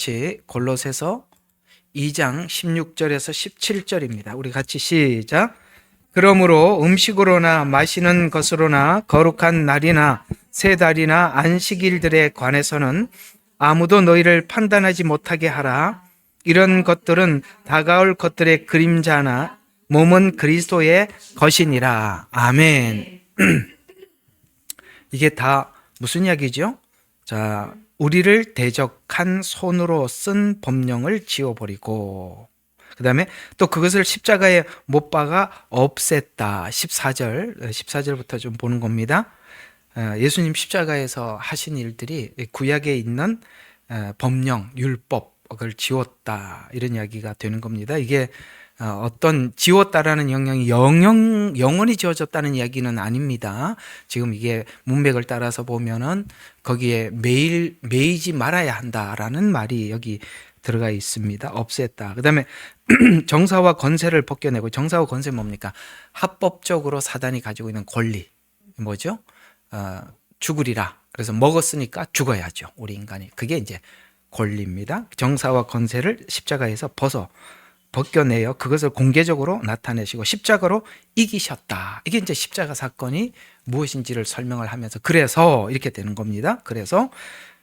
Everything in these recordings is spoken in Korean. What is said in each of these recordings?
같이 골로새서 2장 16절에서 17절입니다. 우리 같이 시작. 그러므로 음식으로나 마시는 것으로나 거룩한 날이나 새 달이나 안식일들에 관해서는 아무도 너희를 판단하지 못하게 하라. 이런 것들은 다가올 것들의 그림자나 몸은 그리스도의 것이니라. 아멘. 이게 다 무슨 이야기죠? 자, 우리를 대적한 손으로 쓴 법령을 지워버리고, 그 다음에 또 그것을 십자가에 못 박아 없앴다. 14절부터 좀 보는 겁니다. 예수님 십자가에서 하신 일들이 구약에 있는 법령, 율법을 지웠다. 이런 이야기가 되는 겁니다. 이게 어떤 지웠다라는 영향이 영원히 지워졌다는 이야기는 아닙니다. 지금 이게 문맥을 따라서 보면은 거기에 매이지 말아야 한다라는 말이 여기 들어가 있습니다. 없앴다. 그 다음에 정사와 권세를 벗겨내고, 정사와 권세 뭡니까? 합법적으로 사단이 가지고 있는 권리. 뭐죠? 죽으리라. 그래서 먹었으니까 죽어야죠. 우리 인간이. 그게 이제 권리입니다. 정사와 권세를 십자가에서 벗겨내어 그것을 공개적으로 나타내시고 십자가로 이기셨다. 이게 이제 십자가 사건이 무엇인지를 설명을 하면서 그래서 이렇게 되는 겁니다. 그래서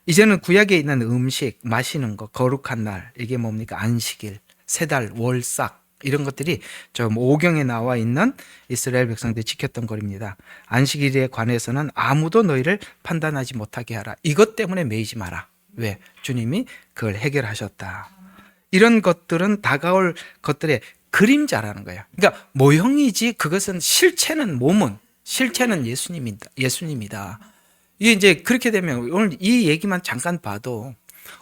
이제는 구약에 있는 음식, 마시는 것, 거룩한 날, 이게 뭡니까? 안식일, 세달, 월삭 이런 것들이 좀 오경에 나와 있는 이스라엘 백성들이 지켰던 것입니다. 안식일에 관해서는 아무도 너희를 판단하지 못하게 하라. 이것 때문에 매이지 마라. 왜? 주님이 그걸 해결하셨다. 이런 것들은 다가올 것들의 그림자라는 거예요. 그러니까 모형이지 그것은 실체는 예수님이다. 이게 이제 그렇게 되면 오늘 이 얘기만 잠깐 봐도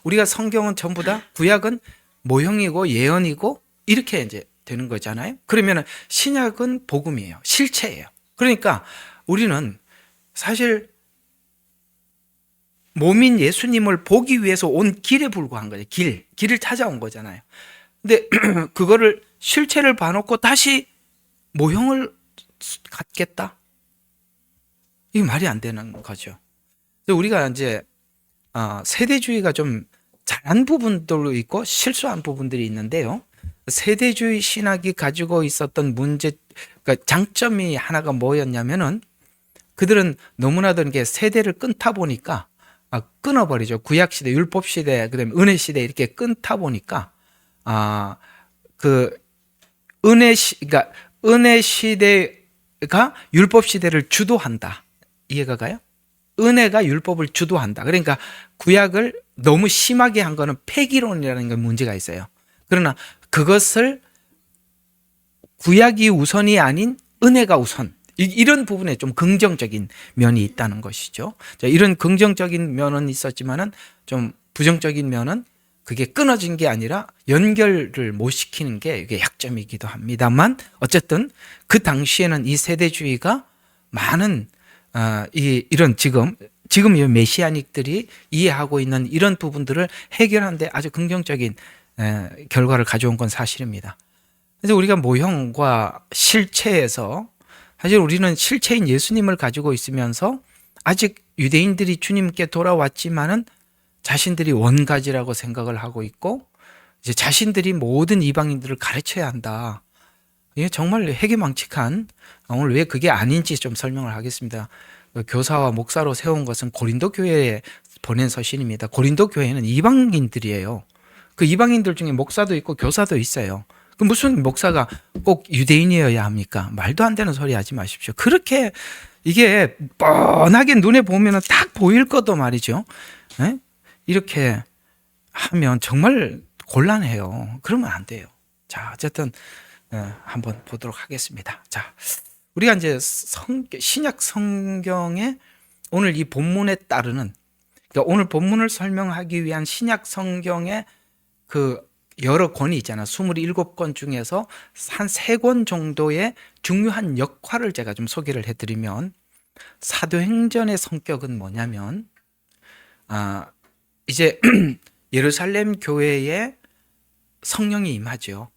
우리가 성경은 전부 다 구약은 모형이고 예언이고 이렇게 이제 되는 거잖아요. 그러면 신약은 복음이에요. 실체예요. 그러니까 우리는 사실 몸인 예수님을 보기 위해서 온 길에 불과한 거예요. 길을 찾아온 거잖아요. 근데 그거를 실체를 봐놓고 다시 모형을 갖겠다? 이게 말이 안 되는 거죠. 우리가 이제 세대주의가 좀 잘한 부분들도 있고 실수한 부분들이 있는데요. 세대주의 신학이 가지고 있었던 문제, 그러니까 장점이 하나가 뭐였냐면은 그들은 너무나도 이렇게 세대를 끊다 보니까 끊어버리죠. 구약시대, 율법시대, 그 다음에 은혜시대 이렇게 끊다 보니까, 그러니까 은혜시대가 율법시대를 주도한다. 이해가 가요? 은혜가 율법을 주도한다. 그러니까 구약을 너무 심하게 한 거는 폐기론이라는 게 문제가 있어요. 그러나 그것을 구약이 우선이 아닌 은혜가 우선. 이런 부분에 좀 긍정적인 면이 있다는 것이죠. 자, 이런 긍정적인 면은 있었지만은 좀 부정적인 면은 그게 끊어진 게 아니라 연결을 못 시키는 게 이게 약점이기도 합니다만 어쨌든 그 당시에는 이 세대주의가 많은 이런 지금 이 메시아닉들이 이해하고 있는 이런 부분들을 해결하는데 아주 긍정적인 결과를 가져온 건 사실입니다. 그래서 우리가 모형과 실체에서 사실 우리는 실체인 예수님을 가지고 있으면서 아직 유대인들이 주님께 돌아왔지만은 자신들이 원가지라고 생각을 하고 있고 이제 자신들이 모든 이방인들을 가르쳐야 한다. 이게 정말 해괴망측한, 오늘 왜 그게 아닌지 좀 설명을 하겠습니다. 교사와 목사로 세운 것은 고린도 교회에 보낸 서신입니다. 고린도 교회는 이방인들이에요. 그 이방인들 중에 목사도 있고 교사도 있어요. 그 무슨 목사가 꼭 유대인이어야 합니까? 말도 안 되는 소리 하지 마십시오. 그렇게 이게 뻔하게 눈에 보면 딱 보일 것도 말이죠. 네? 이렇게 하면 정말 곤란해요. 그러면 안 돼요. 자, 어쨌든 한번 보도록 하겠습니다. 자, 우리가 이제 신약 성경에 오늘 이 본문에 따르는, 그러니까 오늘 본문을 설명하기 위한 신약 성경의 그 여러 권이 있잖아. 27권 중에서 한 3권 정도의 중요한 역할을 제가 좀 소개를 해드리면, 사도행전의 성격은 뭐냐면 이제 예루살렘 교회에 성령이 임하죠.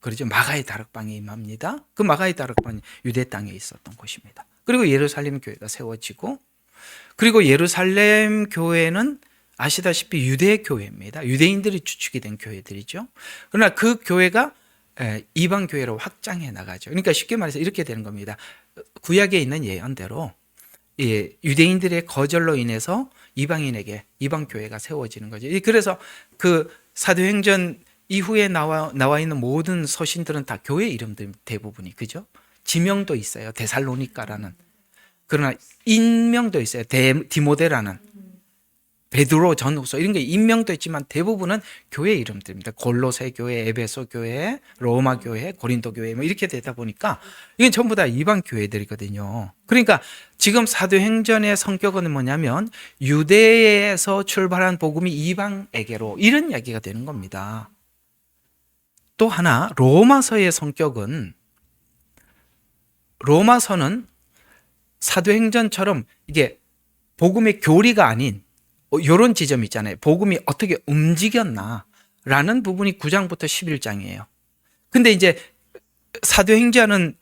그렇죠. 마가의 다락방에 임합니다. 그 마가의 다락방이 유대 땅에 있었던 곳입니다. 그리고 예루살렘 교회가 세워지고, 그리고 예루살렘 교회는 아시다시피 유대 교회입니다. 유대인들이 주축이 된 교회들이죠. 그러나 그 교회가 이방 교회로 확장해 나가죠. 그러니까 쉽게 말해서 이렇게 되는 겁니다. 구약에 있는 예언대로 유대인들의 거절로 인해서 이방인에게 이방 교회가 세워지는 거죠. 그래서 그 사도행전 이후에 나와 있는 모든 서신들은 다 교회 이름들 대부분이, 그죠? 지명도 있어요. 데살로니가라는. 그러나 인명도 있어요. 디모데라는. 베드로 전후서 이런 게 인명도 있지만 대부분은 교회 이름들입니다. 골로새 교회, 에베소 교회, 로마 교회, 고린도 교회 뭐 이렇게 되다 보니까 이건 전부 다 이방 교회들이거든요. 그러니까 지금 사도행전의 성격은 뭐냐면 유대에서 출발한 복음이 이방에게로, 이런 이야기가 되는 겁니다. 또 하나, 로마서의 성격은, 로마서는 사도행전처럼 이게 복음의 교리가 아닌 이런 지점이 있잖아요. 복음이 어떻게 움직였나라는 부분이 9장부터 11장이에요. 근데 이제 사도행전은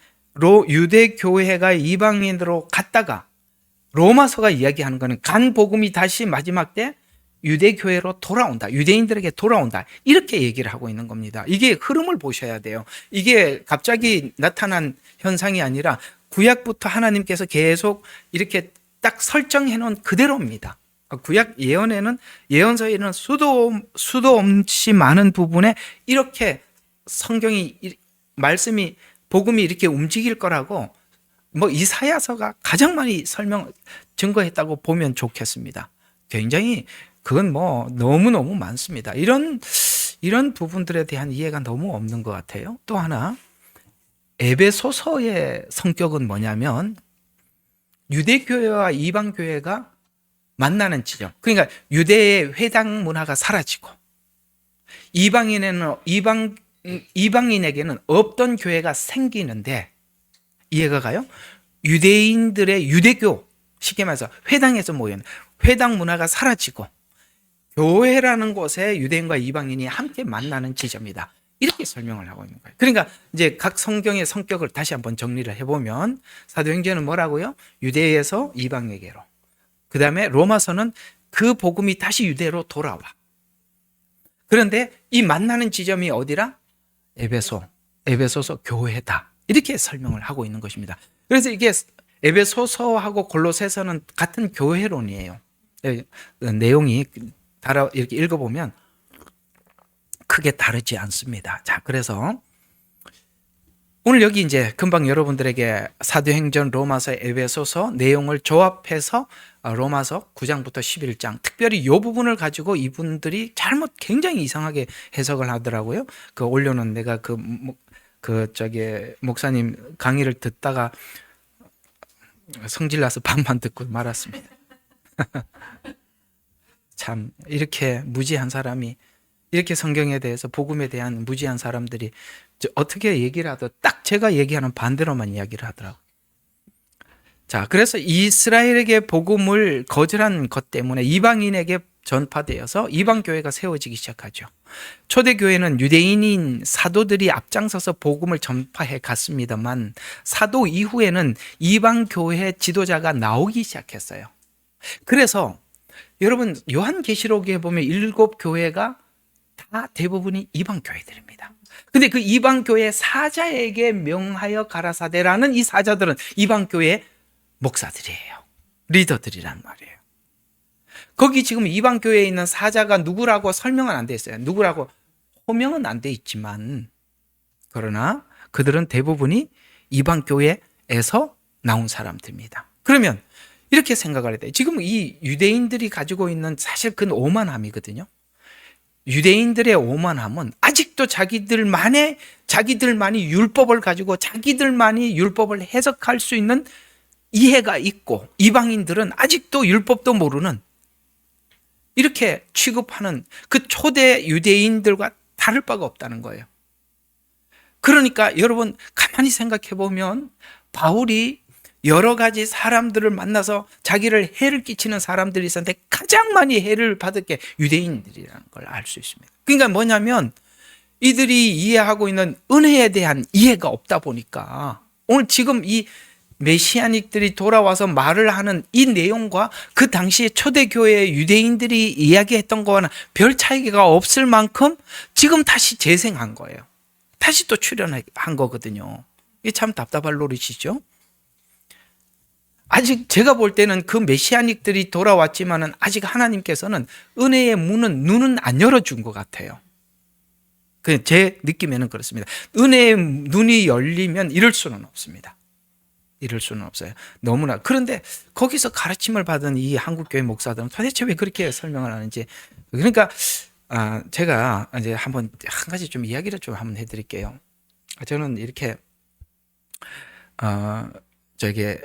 유대 교회가 이방인으로 갔다가 로마서가 이야기하는 거는 간 복음이 다시 마지막 때 유대 교회로 돌아온다. 유대인들에게 돌아온다. 이렇게 얘기를 하고 있는 겁니다. 이게 흐름을 보셔야 돼요. 이게 갑자기 나타난 현상이 아니라 구약부터 하나님께서 계속 이렇게 딱 설정해 놓은 그대로입니다. 구약 예언서에는 수도 없이 많은 부분에 이렇게 성경이, 말씀이, 복음이 이렇게 움직일 거라고 뭐 이사야서가 가장 많이 증거했다고 보면 좋겠습니다. 굉장히 그건 뭐 너무너무 많습니다. 이런 부분들에 대한 이해가 너무 없는 것 같아요. 또 하나, 에베소서의 성격은 뭐냐면 유대교회와 이방교회가 만나는 지점. 그러니까 유대의 회당 문화가 사라지고 이방인에게는 없던 교회가 생기는데, 이해가 가요? 유대인들의 유대교, 쉽게 말해서 회당에서 모이는 회당 문화가 사라지고 교회라는 곳에 유대인과 이방인이 함께 만나는 지점이다. 이렇게 설명을 하고 있는 거예요. 그러니까 이제 각 성경의 성격을 다시 한번 정리를 해보면 사도행전은 뭐라고요? 유대에서 이방에게로. 그 다음에 로마서는 그 복음이 다시 유대로 돌아와. 그런데 이 만나는 지점이 어디라? 에베소서 교회다. 이렇게 설명을 하고 있는 것입니다. 그래서 이게 에베소서하고 골로새서는 같은 교회론이에요. 내용이 이렇게 읽어보면 크게 다르지 않습니다. 자, 그래서 오늘 여기 이제 금방 여러분들에게 사도행전, 로마서, 에베소서 내용을 조합해서 로마서 9장부터 11장, 특별히 이 부분을 가지고 이분들이 굉장히 이상하게 해석을 하더라고요. 그 올려놓은 내가 목사님 강의를 듣다가 성질나서 반만 듣고 말았습니다. 참, 이렇게 무지한 사람이, 이렇게 성경에 대해서, 복음에 대한 무지한 사람들이 어떻게 얘기를 하도 딱 제가 얘기하는 반대로만 이야기를 하더라고요. 자, 그래서 이스라엘에게 복음을 거절한 것 때문에 이방인에게 전파되어서 이방교회가 세워지기 시작하죠. 초대교회는 유대인인 사도들이 앞장서서 복음을 전파해 갔습니다만 사도 이후에는 이방교회 지도자가 나오기 시작했어요. 그래서 여러분, 요한계시록에 보면 7교회가 다 대부분이 이방교회들입니다. 근데 그 이방교회 사자에게 명하여 가라사대라는 이 사자들은 이방교회 목사들이에요. 리더들이란 말이에요. 거기 지금 이방교회에 있는 사자가 누구라고 설명은 안 돼 있어요. 누구라고 호명은 안 돼 있지만, 그러나 그들은 대부분이 이방교회에서 나온 사람들입니다. 그러면 이렇게 생각을 해야 돼요. 지금 이 유대인들이 가지고 있는 사실 그 오만함이거든요. 유대인들의 오만함은 아직도 자기들만이 율법을 가지고 자기들만이 율법을 해석할 수 있는 이해가 있고, 이방인들은 아직도 율법도 모르는, 이렇게 취급하는 그 초대 유대인들과 다를 바가 없다는 거예요. 그러니까 여러분 가만히 생각해 보면 바울이 여러 가지 사람들을 만나서 자기를 해를 끼치는 사람들이 있었는데 가장 많이 해를 받을 게 유대인들이라는 걸 알 수 있습니다. 그러니까 뭐냐면 이들이 이해하고 있는 은혜에 대한 이해가 없다 보니까 오늘 지금 이 메시아닉들이 돌아와서 말을 하는 이 내용과 그 당시에 초대교회 유대인들이 이야기했던 거와는 별 차이가 없을 만큼 지금 다시 재생한 거예요. 다시 또 출연한 거거든요. 이게 참 답답할 노릇이죠. 아직 제가 볼 때는 그 메시아닉들이 돌아왔지만은 아직 하나님께서는 은혜의 눈은 안 열어준 것 같아요. 제 느낌에는 그렇습니다. 은혜의 눈이 열리면 이럴 수는 없습니다. 이럴 수는 없어요. 너무나. 그런데 거기서 가르침을 받은 이 한국교회 목사들은 도대체 왜 그렇게 설명을 하는지. 그러니까 제가 이제 한 가지 좀 이야기를 좀 한번 해드릴게요. 저는 이렇게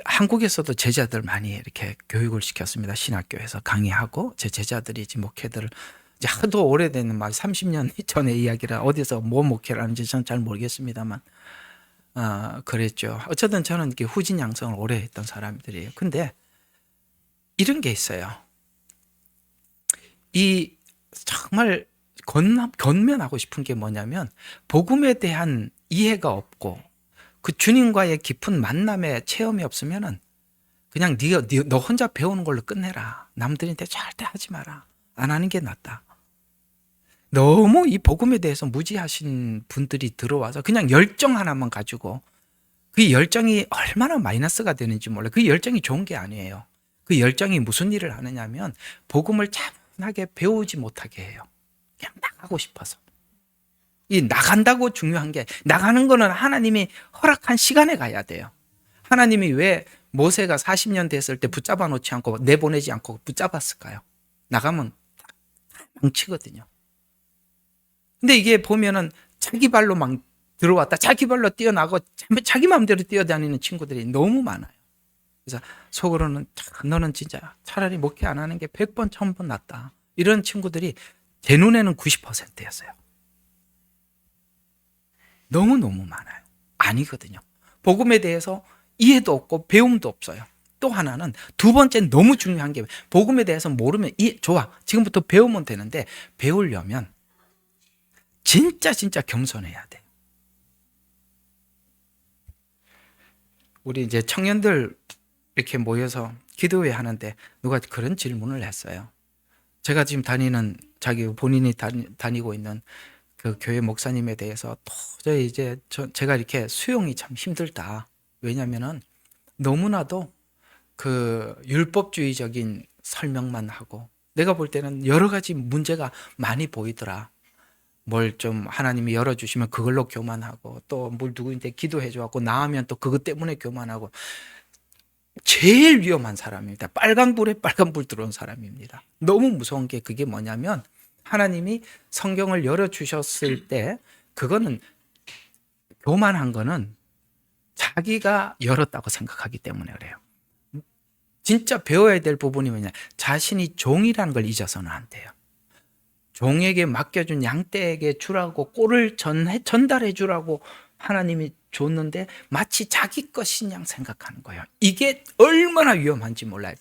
한국에서도 제자들 많이 이렇게 교육을 시켰습니다. 신학교에서 강의하고 제 제자들이 지금 목회들을 이제 하도 오래된 막 30년 전의 이야기라 어디서 뭐 목회를 하는지 저는 잘 모르겠습니다만 그랬죠. 어쨌든 저는 이렇게 후진 양성을 오래 했던 사람들이에요. 근데 이런 게 있어요. 이 정말 건면하고 싶은 게 뭐냐면 복음에 대한 이해가 없고 그 주님과의 깊은 만남의 체험이 없으면은 그냥 너 혼자 배우는 걸로 끝내라. 남들한테 절대 하지 마라. 안 하는 게 낫다. 너무 이 복음에 대해서 무지하신 분들이 들어와서 그냥 열정 하나만 가지고 그 열정이 얼마나 마이너스가 되는지 몰라요. 그 열정이 좋은 게 아니에요. 그 열정이 무슨 일을 하느냐면 복음을 차분하게 배우지 못하게 해요. 그냥 나가고 싶어서. 이 나간다고 중요한 게 나가는 거는 하나님이 허락한 시간에 가야 돼요. 하나님이 왜 모세가 40년 됐을 때 붙잡아 놓지 않고 내보내지 않고 붙잡았을까요? 나가면 망치거든요. 근데 이게 보면은 자기 발로 막 들어왔다 자기 발로 뛰어나고 자기 마음대로 뛰어다니는 친구들이 너무 많아요. 그래서 속으로는 너는 진짜 차라리 목회 안 하는 게 100번 1000번 낫다. 이런 친구들이 제 눈에는 90%였어요. 너무너무 많아요. 아니거든요. 복음에 대해서 이해도 없고 배움도 없어요. 또 하나는 두 번째 너무 중요한 게 복음에 대해서 모르면 좋아. 지금부터 배우면 되는데 배우려면 진짜 겸손해야 돼. 우리 이제 청년들 이렇게 모여서 기도회 하는데 누가 그런 질문을 했어요. 제가 지금 본인이 다니고 있는 그 교회 목사님에 대해서 도저히 이제 제가 이렇게 수용이 참 힘들다. 왜냐면은 너무나도 그 율법주의적인 설명만 하고 내가 볼 때는 여러 가지 문제가 많이 보이더라. 뭘 좀 하나님이 열어주시면 그걸로 교만하고 또 뭘 누구한테 기도해줘갖고 나으면 또 그것 때문에 교만하고 제일 위험한 사람입니다. 빨간불에 빨간불 들어온 사람입니다. 너무 무서운 게 그게 뭐냐면 하나님이 성경을 열어주셨을 때 그거는 교만한 거는 자기가 열었다고 생각하기 때문에 그래요. 진짜 배워야 될 부분이 뭐냐 자신이 종이라는 걸 잊어서는 안 돼요. 종에게 맡겨준 양떼에게 주라고 꼴을 전달해 주라고 하나님이 줬는데 마치 자기 것인 양 생각하는 거예요. 이게 얼마나 위험한지 몰라요.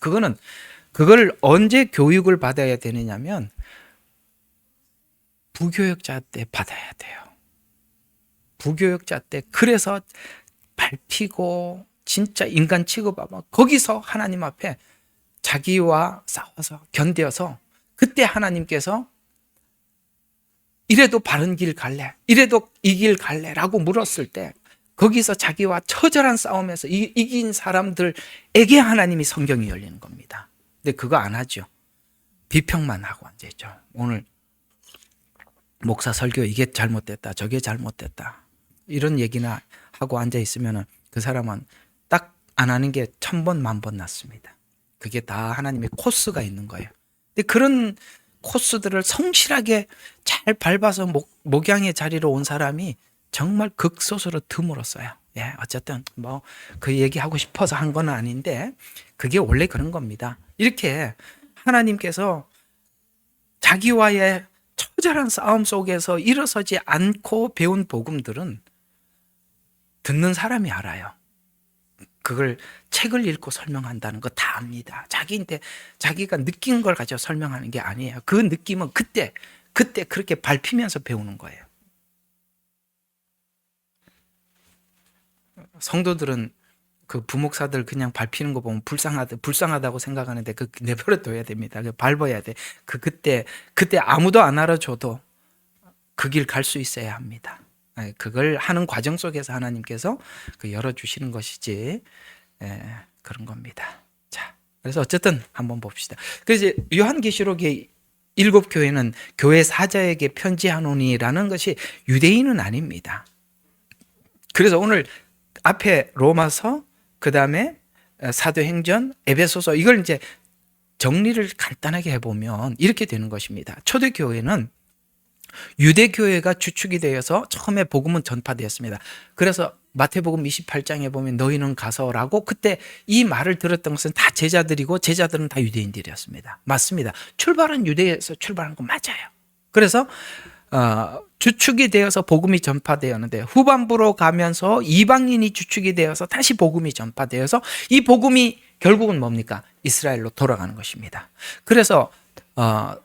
그걸 언제 교육을 받아야 되느냐면 부교역자 때 받아야 돼요. 부교역자 때 그래서 밟히고 진짜 인간 취급하고 거기서 하나님 앞에 자기와 싸워서 견뎌서 그때 하나님께서 이래도 바른 길 갈래? 이래도 이 길 갈래? 라고 물었을 때 거기서 자기와 처절한 싸움에서 이긴 사람들에게 하나님이 성경이 열리는 겁니다. 근데 그거 안 하죠. 비평만 하고 앉아있죠. 오늘 목사 설교 이게 잘못됐다 저게 잘못됐다 이런 얘기나 하고 앉아있으면 그 사람은 딱 안 하는 게 1000번 10,000번 낫습니다. 그게 다 하나님의 코스가 있는 거예요. 근데 그런 코스들을 성실하게 잘 밟아서 목양의 자리로 온 사람이 정말 극소수로 드물었어요. 예, 어쨌든 뭐 그 얘기하고 싶어서 한 건 아닌데 그게 원래 그런 겁니다. 이렇게 하나님께서 자기와의 처절한 싸움 속에서 일어서지 않고 배운 복음들은 듣는 사람이 알아요. 그걸 책을 읽고 설명한다는 거 다 압니다. 자기가 느낀 걸 가지고 설명하는 게 아니에요. 그 느낌은 그때 그렇게 밟히면서 배우는 거예요. 성도들은 그 부목사들 그냥 밟히는 거 보면 불쌍하다고 생각하는데 그 내버려 둬야 됩니다. 그 밟아야 돼. 그때 아무도 안 알아줘도 그 길 갈 수 있어야 합니다. 그걸 하는 과정 속에서 하나님께서 그 열어주시는 것이지, 그런 겁니다. 자, 그래서 어쨌든 한번 봅시다. 그래서 요한계시록의 7교회는 교회 사자에게 편지하노니라는 것이 유대인은 아닙니다. 그래서 오늘 앞에 로마서, 그 다음에 사도행전, 에베소서, 이걸 이제 정리를 간단하게 해보면 이렇게 되는 것입니다. 초대교회는 유대교회가 주축이 되어서 처음에 복음은 전파되었습니다. 그래서 마태복음 28장에 보면 너희는 가서라고, 그때 이 말을 들었던 것은 다 제자들이고 제자들은 다 유대인들이었습니다. 맞습니다. 출발은 유대에서 출발한 거 맞아요. 그래서 주축이 되어서 복음이 전파되었는데 후반부로 가면서 이방인이 주축이 되어서 다시 복음이 전파되어서 이 복음이 결국은 뭡니까? 이스라엘로 돌아가는 것입니다. 그래서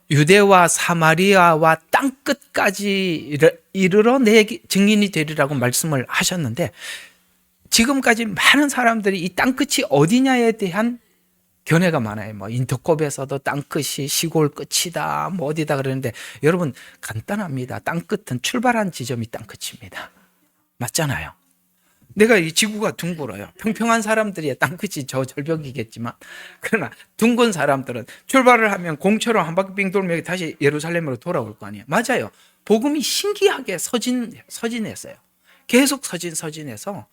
유대와 사마리아와 땅끝까지 이르러 내 증인이 되리라고 말씀을 하셨는데, 지금까지 많은 사람들이 이 땅끝이 어디냐에 대한 견해가 많아요. 뭐 인터콥에서도 땅끝이 시골 끝이다, 뭐 어디다 그러는데, 여러분 간단합니다. 땅끝은 출발한 지점이 땅끝입니다. 맞잖아요. 내가 이 지구가 둥글어요. 평평한 사람들이 땅끝이 저 절벽이겠지만, 그러나 둥근 사람들은 출발을 하면 공처럼 한 바퀴 빙 돌면 다시 예루살렘으로 돌아올 거 아니에요. 맞아요. 복음이 신기하게 서진했어요. 계속 서진해서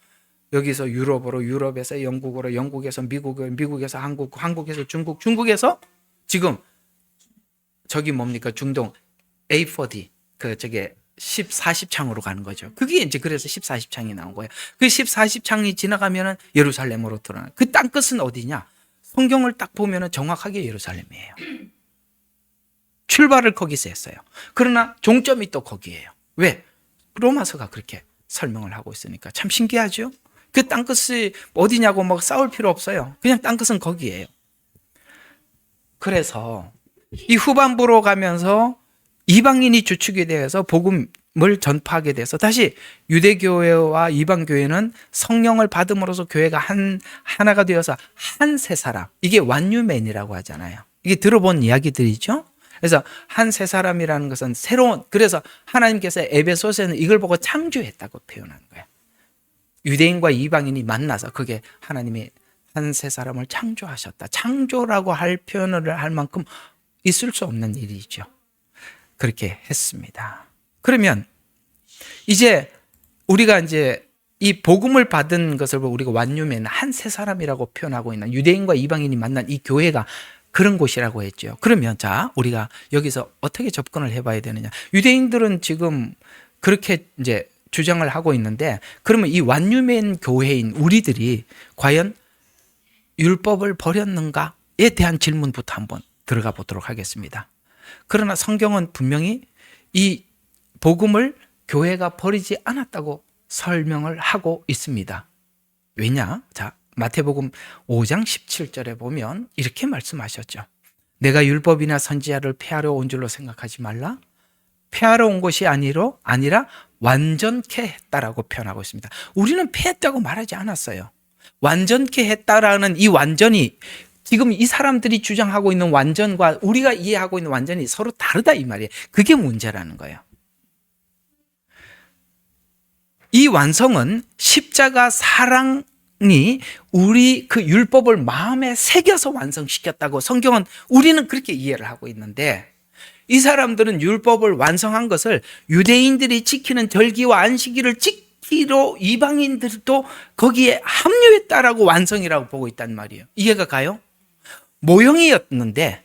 여기서 유럽으로, 유럽에서 영국으로, 영국에서 미국으로, 미국에서 한국, 한국에서 중국, 중국에서 지금 저기 뭡니까? 중동 A4D 저게 10-40창으로 가는 거죠. 그게 이제 그래서 10-40창이 나온 거예요. 그 10-40창이 지나가면은 예루살렘으로 돌아가는. 그 땅끝은 어디냐? 성경을 딱 보면은 정확하게 예루살렘이에요. 출발을 거기서 했어요. 그러나 종점이 또 거기에요. 왜? 로마서가 그렇게 설명을 하고 있으니까 참 신기하죠? 그 땅끝이 어디냐고 막 싸울 필요 없어요. 그냥 땅끝은 거기에요. 그래서 이 후반부로 가면서 이방인이 주축이 되어서 복음을 전파하게 돼서 다시 유대교회와 이방교회는 성령을 받음으로써 교회가 하나가 되어서 한 세 사람, 이게 완유맨이라고 하잖아요. 이게 들어본 이야기들이죠. 그래서 한 세 사람이라는 것은 새로운, 그래서 하나님께서 에베소서에는 이걸 보고 창조했다고 표현하는 거예요. 유대인과 이방인이 만나서 그게 하나님이 한 세 사람을 창조하셨다. 창조라고 할 표현을 할 만큼 있을 수 없는 일이죠. 그렇게 했습니다. 그러면 이제 우리가 이제 이 복음을 받은 것을 우리가 완유맨, 한 세 사람이라고 표현하고 있는 유대인과 이방인이 만난 이 교회가 그런 곳이라고 했죠. 그러면 자, 우리가 여기서 어떻게 접근을 해봐야 되느냐? 유대인들은 지금 그렇게 이제 주장을 하고 있는데, 그러면 이 완유맨 교회인 우리들이 과연 율법을 버렸는가에 대한 질문부터 한번 들어가 보도록 하겠습니다. 그러나 성경은 분명히 이 복음을 교회가 버리지 않았다고 설명을 하고 있습니다. 왜냐? 자, 마태복음 5장 17절에 보면 이렇게 말씀하셨죠. 내가 율법이나 선지자를 폐하러 온 줄로 생각하지 말라. 폐하러 온 것이 아니라 완전케 했다라고 표현하고 있습니다. 우리는 폐했다고 말하지 않았어요. 완전케 했다라는 이 완전이, 지금 이 사람들이 주장하고 있는 완전과 우리가 이해하고 있는 완전이 서로 다르다 이 말이에요. 그게 문제라는 거예요. 이 완성은 십자가 사랑이 우리 그 율법을 마음에 새겨서 완성시켰다고 성경은, 우리는 그렇게 이해를 하고 있는데, 이 사람들은 율법을 완성한 것을 유대인들이 지키는 절기와 안식일을 지키러 이방인들도 거기에 합류했다라고 완성이라고 보고 있단 말이에요. 이해가 가요? 모형이었는데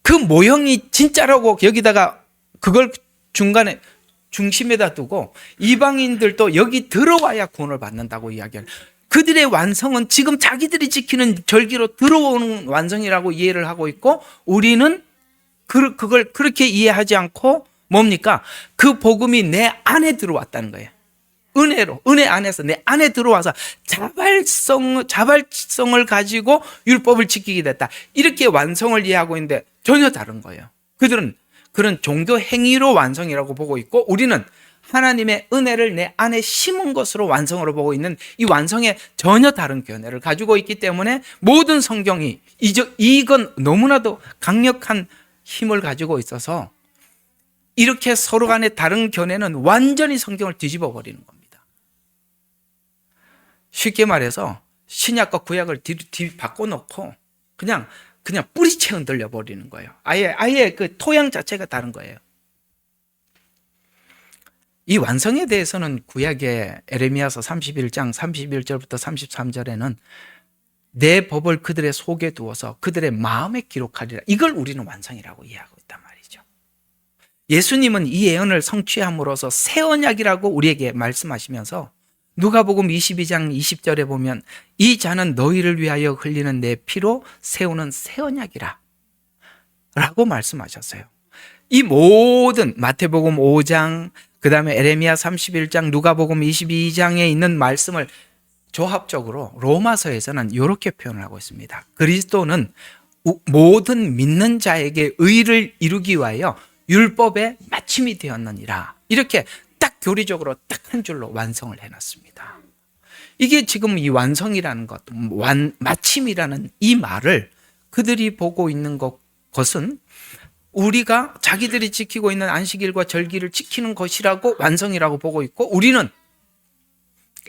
그 모형이 진짜라고 여기다가 그걸 중간에 중심에다 두고 이방인들도 여기 들어와야 구원을 받는다고 이야기해요. 그들의 완성은 지금 자기들이 지키는 절기로 들어오는 완성이라고 이해를 하고 있고, 우리는 그걸 그렇게 이해하지 않고 뭡니까? 그 복음이 내 안에 들어왔다는 거예요. 은혜로, 은혜 안에서 내 안에 들어와서 자발성을 가지고 율법을 지키게 됐다. 이렇게 완성을 이해하고 있는데 전혀 다른 거예요. 그들은 그런 종교 행위로 완성이라고 보고 있고, 우리는 하나님의 은혜를 내 안에 심은 것으로 완성으로 보고 있는 이 완성의 전혀 다른 견해를 가지고 있기 때문에 모든 성경이 이건 너무나도 강력한 힘을 가지고 있어서 이렇게 서로 간의 다른 견해는 완전히 성경을 뒤집어 버리는 겁니다. 쉽게 말해서 신약과 구약을 바꿔놓고 그냥 뿌리채 흔들려 버리는 거예요. 아예 그 토양 자체가 다른 거예요. 이 완성에 대해서는 구약의 에레미야서 31장 31절부터 33절에는 내 법을 그들의 속에 두어서 그들의 마음에 기록하리라. 이걸 우리는 완성이라고 이해하고 있단 말이죠. 예수님은 이 예언을 성취함으로써 새 언약이라고 우리에게 말씀하시면서 누가복음 22장 20절에 보면 이 잔은 너희를 위하여 흘리는 내 피로 세우는 새 언약이라 라고 말씀하셨어요. 이 모든 마태복음 5장, 그 다음에 에레미야 31장, 누가복음 22장에 있는 말씀을 조합적으로 로마서에서는 이렇게 표현을 하고 있습니다. 그리스도는 모든 믿는 자에게 의를 이루기 위하여 율법의 마침이 되었느니라. 이렇게 딱 교리적으로 딱 한 줄로 완성을 해놨습니다. 이게 지금 이 완성이라는 것, 마침이라는 이 말을 그들이 보고 있는 것은 우리가 자기들이 지키고 있는 안식일과 절기를 지키는 것이라고 완성이라고 보고 있고, 우리는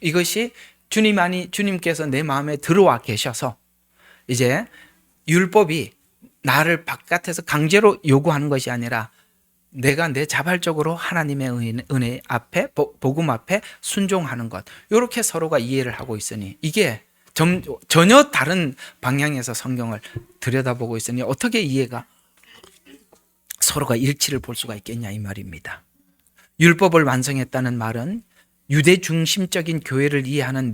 이것이 주님께서 내 마음에 들어와 계셔서 이제 율법이 나를 바깥에서 강제로 요구하는 것이 아니라 내가 내 자발적으로 하나님의 은혜 앞에, 복음 앞에 순종하는 것, 이렇게 서로가 이해를 하고 있으니 이게 전혀 다른 방향에서 성경을 들여다보고 있으니 어떻게 이해가 서로가 일치를 볼 수가 있겠냐 이 말입니다. 율법을 완성했다는 말은 유대 중심적인 교회를 이해하는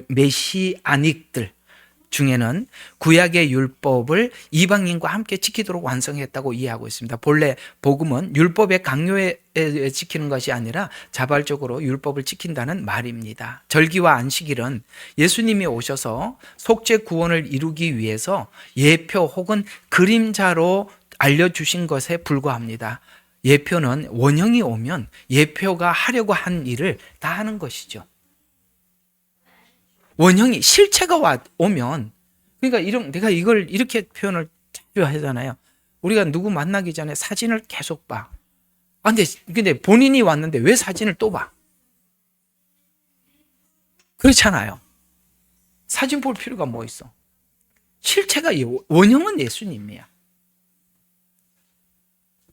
메시아닉들 중에는 구약의 율법을 이방인과 함께 지키도록 완성했다고 이해하고 있습니다. 본래 복음은 율법의 강요에 지키는 것이 아니라 자발적으로 율법을 지킨다는 말입니다. 절기와 안식일은 예수님이 오셔서 속죄 구원을 이루기 위해서 예표 혹은 그림자로 알려주신 것에 불과합니다. 예표는 원형이 오면 예표가 하려고 한 일을 다 하는 것이죠. 원형이 실체가 오면, 그러니까 내가 이걸 이렇게 표현을 자주 하잖아요. 우리가 누구 만나기 전에 사진을 계속 봐. 근데 본인이 왔는데 왜 사진을 또 봐? 그렇잖아요. 사진 볼 필요가 뭐 있어? 실체가 원형은 예수님이야.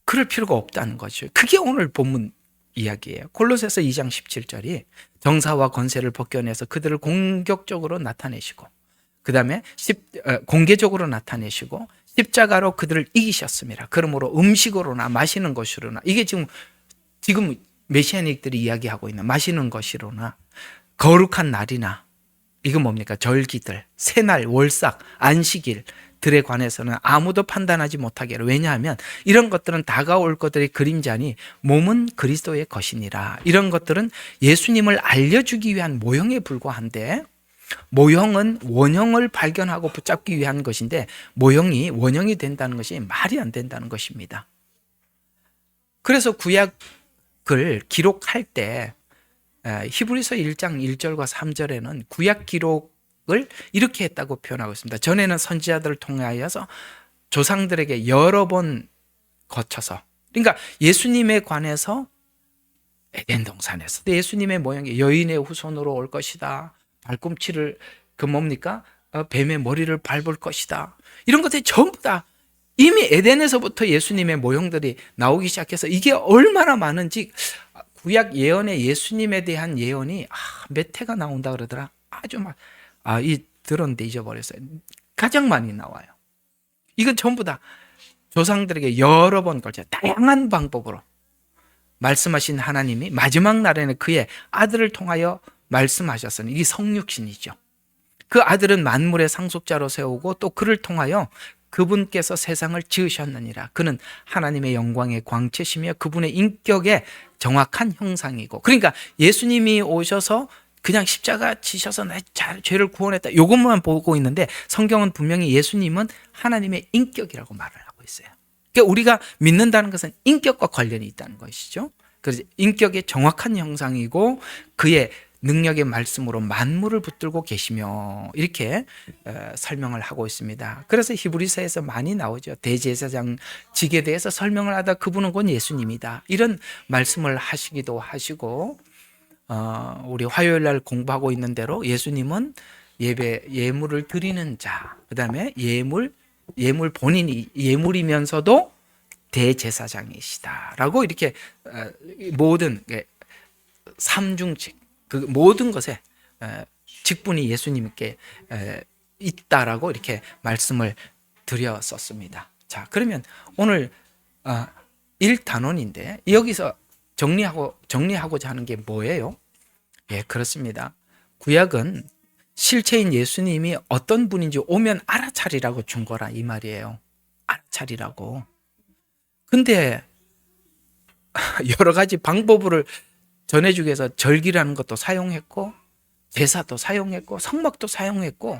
그럴 필요가 없다는 거죠. 그게 오늘 본문 이야기예요. 골로새서 2장 17절이 정사와 권세를 벗겨내서 그들을 공격적으로 나타내시고, 그 다음에 공개적으로 나타내시고 십자가로 그들을 이기셨습니다. 그러므로 음식으로나 마시는 것으로나, 이게 지금 메시아닉들이 이야기하고 있는 마시는 것이로나 거룩한 날이나, 이건 뭡니까? 절기들, 새날, 월삭, 안식일 들에 관해서는 아무도 판단하지 못하게 하라. 왜냐하면 이런 것들은 다가올 것들의 그림자니 몸은 그리스도의 것이니라. 이런 것들은 예수님을 알려주기 위한 모형에 불과한데, 모형은 원형을 발견하고 붙잡기 위한 것인데 모형이 원형이 된다는 것이 말이 안 된다는 것입니다. 그래서 구약을 기록할 때 히브리서 1장 1절과 3절에는 구약 기록을 이렇게 했다고 표현하고 있습니다. 전에는 선지자들을 통하여서 조상들에게 여러 번 거쳐서, 그러니까 예수님에 관해서 에덴 동산에서 예수님의 모형이 여인의 후손으로 올 것이다, 발꿈치를 뱀의 머리를 밟을 것이다, 이런 것들이 전부 다 이미 에덴에서부터 예수님의 모형들이 나오기 시작해서 이게 얼마나 많은지, 구약 예언의 예수님에 대한 예언이 몇 회가 나온다 그러더라. 아주 막 들었는데 잊어버렸어요. 가장 많이 나와요. 이건 전부 다 조상들에게 여러 번 걸쳐 다양한 방법으로 말씀하신 하나님이 마지막 날에는 그의 아들을 통하여 말씀하셨으니, 이게 성육신이죠. 그 아들은 만물의 상속자로 세우고 또 그를 통하여 그분께서 세상을 지으셨느니라. 그는 하나님의 영광의 광채시며 그분의 인격의 정확한 형상이고, 그러니까 예수님이 오셔서 그냥 십자가 지셔서 내 죄를 구원했다, 이것만 보고 있는데 성경은 분명히 예수님은 하나님의 인격이라고 말을 하고 있어요. 그러니까 우리가 믿는다는 것은 인격과 관련이 있다는 것이죠. 그래서 인격의 정확한 형상이고 그의 능력의 말씀으로 만물을 붙들고 계시며 이렇게 설명을 하고 있습니다. 그래서 히브리서에서 많이 나오죠. 대제사장직에 대해서 설명을 하다 그분은 곧 예수님이다. 이런 말씀을 하시기도 하시고 우리 화요일 날 공부하고 있는 대로 예수님은 예물을 드리는 자, 그다음에 예물 본인이 예물이면서도 대제사장이시다라고 이렇게 모든 삼중직 그 모든 것에 직분이 예수님께 있다라고 이렇게 말씀을 드렸었습니다. 자, 그러면 오늘 1단원인데 여기서 정리하고자 하는 게 뭐예요? 예, 그렇습니다. 구약은 실체인 예수님이 어떤 분인지 오면 알아차리라고 준 거라 이 말이에요. 알아차리라고. 근데 여러 가지 방법을 전해주기 위해서 절기라는 것도 사용했고 제사도 사용했고 성막도 사용했고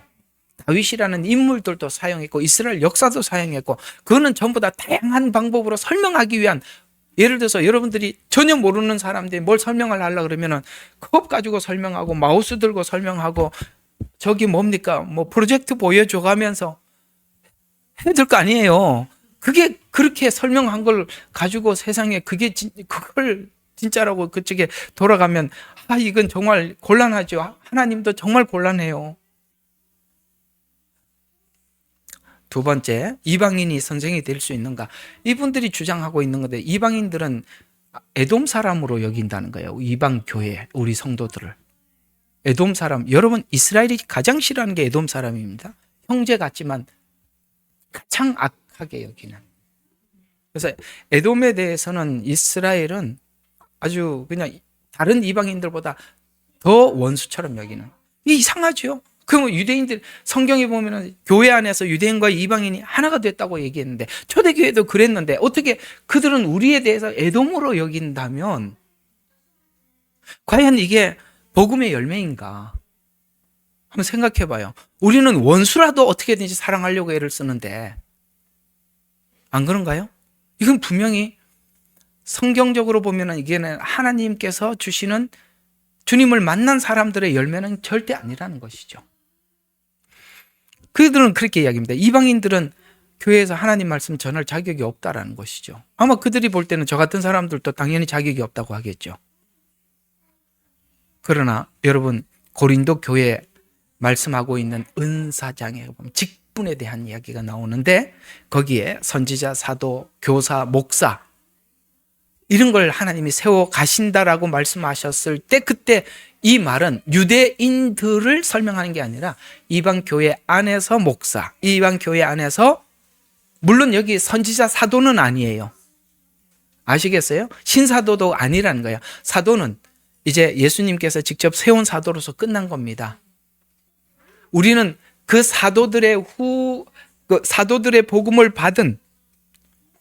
다윗이라는 인물들도 사용했고 이스라엘 역사도 사용했고 그거는 전부 다 다양한 방법으로 설명하기 위한, 예를 들어서 여러분들이 전혀 모르는 사람들이 뭘 설명을 하려고 그러면은 컵 가지고 설명하고 마우스 들고 설명하고 저기 뭡니까 뭐 프로젝트 보여줘 가면서 해야 될 거 아니에요. 그게 그렇게 설명한 걸 가지고 세상에 그걸 진짜라고 그쪽에 돌아가면 이건 정말 곤란하죠. 하나님도 정말 곤란해요. 두 번째, 이방인이 선생이 될 수 있는가? 이분들이 주장하고 있는 건데 이방인들은 에돔 사람으로 여긴다는 거예요. 이방 교회 우리 성도들을 에돔 사람. 여러분 이스라엘이 가장 싫어하는 게 에돔 사람입니다. 형제 같지만 가장 악하게 여기는. 그래서 에돔에 대해서는 이스라엘은 아주 그냥 다른 이방인들보다 더 원수처럼 여기는. 이게 이상하죠. 그럼 유대인들 성경에 보면은 교회 안에서 유대인과 이방인이 하나가 됐다고 얘기했는데 초대교회도 그랬는데 어떻게 그들은 우리에 대해서 에돔으로 여긴다면 과연 이게 복음의 열매인가? 한번 생각해 봐요. 우리는 원수라도 어떻게든지 사랑하려고 애를 쓰는데 안 그런가요? 이건 분명히 성경적으로 보면은 이게는 하나님께서 주시는 주님을 만난 사람들의 열매는 절대 아니라는 것이죠. 그들은 그렇게 이야기합니다. 이방인들은 교회에서 하나님 말씀 전할 자격이 없다라는 것이죠. 아마 그들이 볼 때는 저 같은 사람들도 당연히 자격이 없다고 하겠죠. 그러나 여러분 고린도 교회 말씀하고 있는 은사장에 보면 직분에 대한 이야기가 나오는데 거기에 선지자, 사도, 교사, 목사 이런 걸 하나님이 세워 가신다라고 말씀하셨을 때 그때 이 말은 유대인들을 설명하는 게 아니라 이방 교회 안에서 목사, 이방 교회 안에서 물론 여기 선지자, 사도는 아니에요. 아시겠어요? 신사도도 아니라는 거예요. 사도는 이제 예수님께서 직접 세운 사도로서 끝난 겁니다. 우리는 그 사도들의 복음을 받은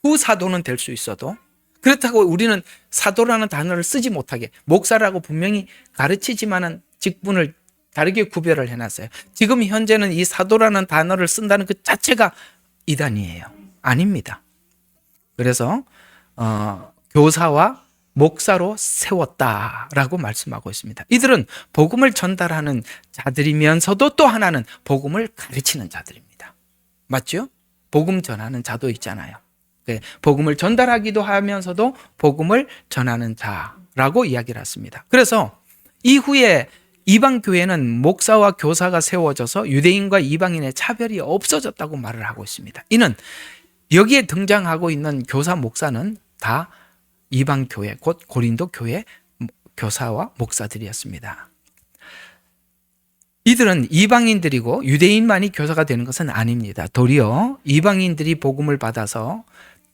후 사도는 될 수 있어도 그렇다고 우리는 사도라는 단어를 쓰지 못하게 목사라고 분명히 가르치지만은 직분을 다르게 구별을 해놨어요. 지금 현재는 이 사도라는 단어를 쓴다는 그 자체가 이단이에요. 아닙니다. 그래서 교사와 목사로 세웠다라고 말씀하고 있습니다. 이들은 복음을 전달하는 자들이면서도 또 하나는 복음을 가르치는 자들입니다. 맞죠? 복음 전하는 자도 있잖아요. 복음을 전달하기도 하면서도 복음을 전하는 자라고 이야기를 했습니다. 그래서 이후에 이방 교회는 목사와 교사가 세워져서 유대인과 이방인의 차별이 없어졌다고 말을 하고 있습니다. 이는 여기에 등장하고 있는 교사, 목사는 다 이방 교회, 곧 고린도 교회 교사와 목사들이었습니다. 이들은 이방인들이고 유대인만이 교사가 되는 것은 아닙니다. 도리어 이방인들이 복음을 받아서